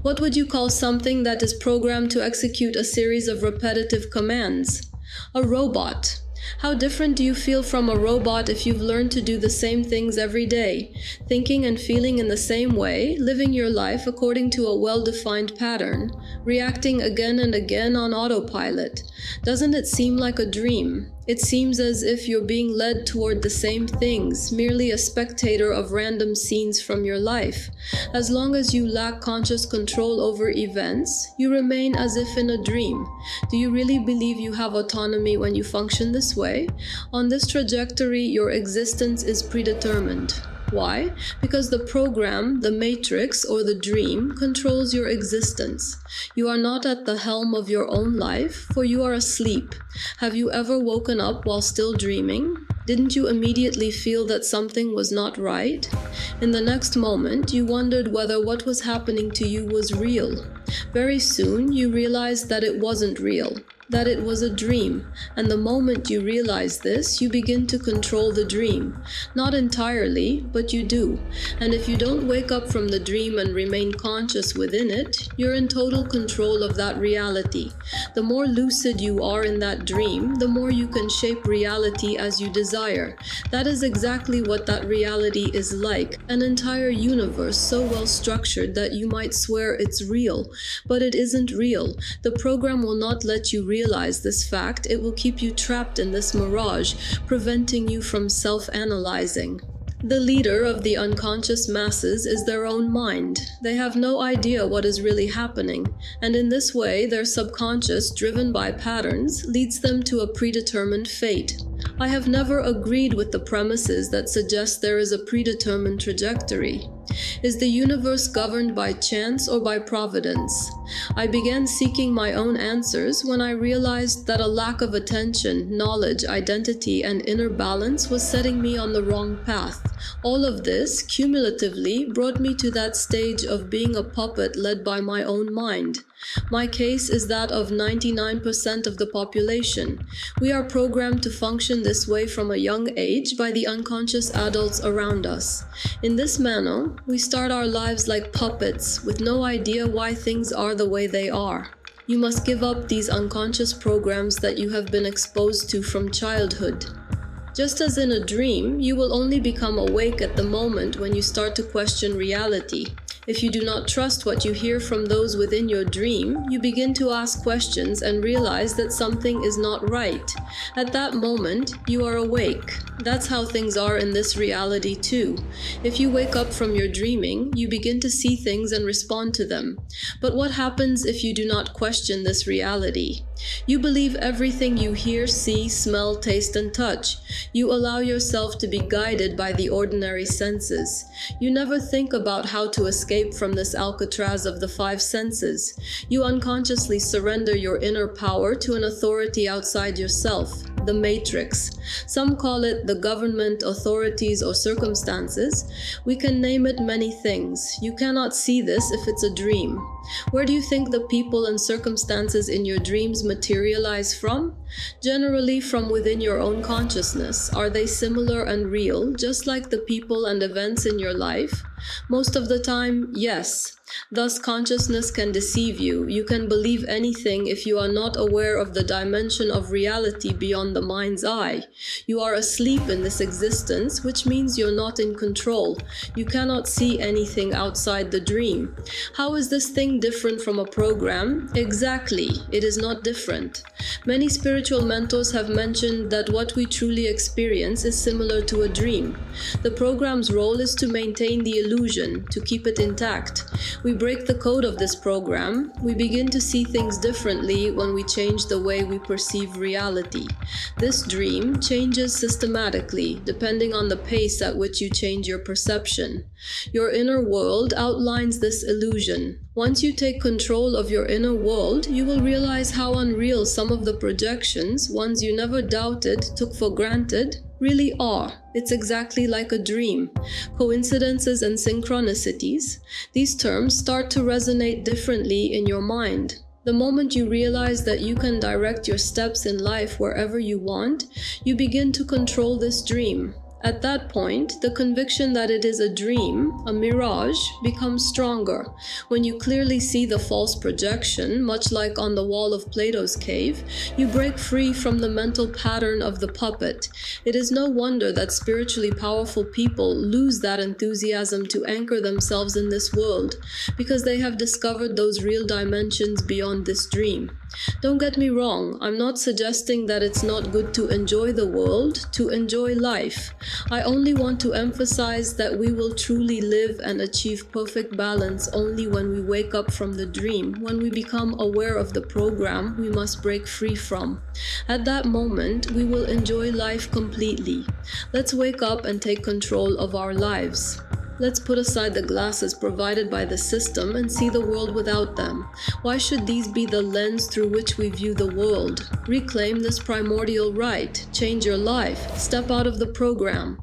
What would you call something that is programmed to execute a series of repetitive commands? A robot. How different do you feel from a robot if you've learned to do the same things every day, thinking and feeling in the same way, living your life according to a well-defined pattern, reacting again and again on autopilot? Doesn't it seem like a dream? It seems as if you're being led toward the same things, merely a spectator of random scenes from your life. As long as you lack conscious control over events, you remain as if in a dream. Do you really believe you have autonomy when you function this way? On this trajectory, your existence is predetermined. Why? Because the program, the matrix, or the dream controls your existence. You are not at the helm of your own life, for you are asleep. Have you ever woken up while still dreaming? Didn't you immediately feel that something was not right? In the next moment, you wondered whether what was happening to you was real. Very soon, you realized that it wasn't real, that it was a dream, and the moment you realize this, you begin to control the dream. Not entirely, but you do. And if you don't wake up from the dream and remain conscious within it, you're in total control of that reality. The more lucid you are in that dream, the more you can shape reality as you desire. That is exactly what that reality is like, an entire universe so well structured that you might swear it's real. But it isn't real. The program will not let you realize this fact. It will keep you trapped in this mirage, preventing you from self-analyzing. The leader of the unconscious masses is their own mind. They have no idea what is really happening, and in this way, their subconscious, driven by patterns, leads them to a predetermined fate. I have never agreed with the premises that suggest there is a predetermined trajectory. Is the universe governed by chance or by providence? I began seeking my own answers when I realized that a lack of attention, knowledge, identity, and inner balance was setting me on the wrong path. All of this, cumulatively, brought me to that stage of being a puppet led by my own mind. My case is that of 99% of the population. We are programmed to function this way from a young age by the unconscious adults around us. In this manner, we start our lives like puppets with no idea why things are the way they are. You must give up these unconscious programs that you have been exposed to from childhood. Just as in a dream, you will only become awake at the moment when you start to question reality. If you do not trust what you hear from those within your dream, you begin to ask questions and realize that something is not right. At that moment, you are awake. That's how things are in this reality too. If you wake up from your dreaming, you begin to see things and respond to them. But what happens if you do not question this reality? You believe everything you hear, see, smell, taste, and touch. You allow yourself to be guided by the ordinary senses. You never think about how to escape from this Alcatraz of the five senses. You unconsciously surrender your inner power to an authority outside yourself, the matrix. Some call it the government, authorities, or circumstances. We can name it many things. You cannot see this if it's a dream. Where do you think the people and circumstances in your dreams materialize from? Generally from within your own consciousness. Are they similar and real, just like the people and events in your life? Most of the time, yes. Thus, consciousness can deceive you. You can believe anything if you are not aware of the dimension of reality beyond the mind's eye. You are asleep in this existence, which means you're not in control. You cannot see anything outside the dream. How is this thing different from a program? Exactly, it is not different. Many spiritual mentors have mentioned that what we truly experience is similar to a dream. The program's role is to maintain the illusion, to keep it intact. We break the code of this program. We begin to see things differently when we change the way we perceive reality. This dream changes systematically, depending on the pace at which you change your perception. Your inner world outlines this illusion. Once you take control of your inner world, you will realize how unreal some of the projections, ones you never doubted, took for granted, really are. It's exactly like a dream. Coincidences and synchronicities, these terms start to resonate differently in your mind. The moment you realize that you can direct your steps in life wherever you want, you begin to control this dream. At that point, the conviction that it is a dream, a mirage, becomes stronger. When you clearly see the false projection, much like on the wall of Plato's cave, you break free from the mental pattern of the puppet. It is no wonder that spiritually powerful people lose that enthusiasm to anchor themselves in this world, because they have discovered those real dimensions beyond this dream. Don't get me wrong, I'm not suggesting that it's not good to enjoy the world, to enjoy life. I only want to emphasize that we will truly live and achieve perfect balance only when we wake up from the dream, when we become aware of the program we must break free from. At that moment, we will enjoy life completely. Let's wake up and take control of our lives. Let's put aside the glasses provided by the system and see the world without them. Why should these be the lens through which we view the world? Reclaim this primordial right. Change your life. Step out of the program.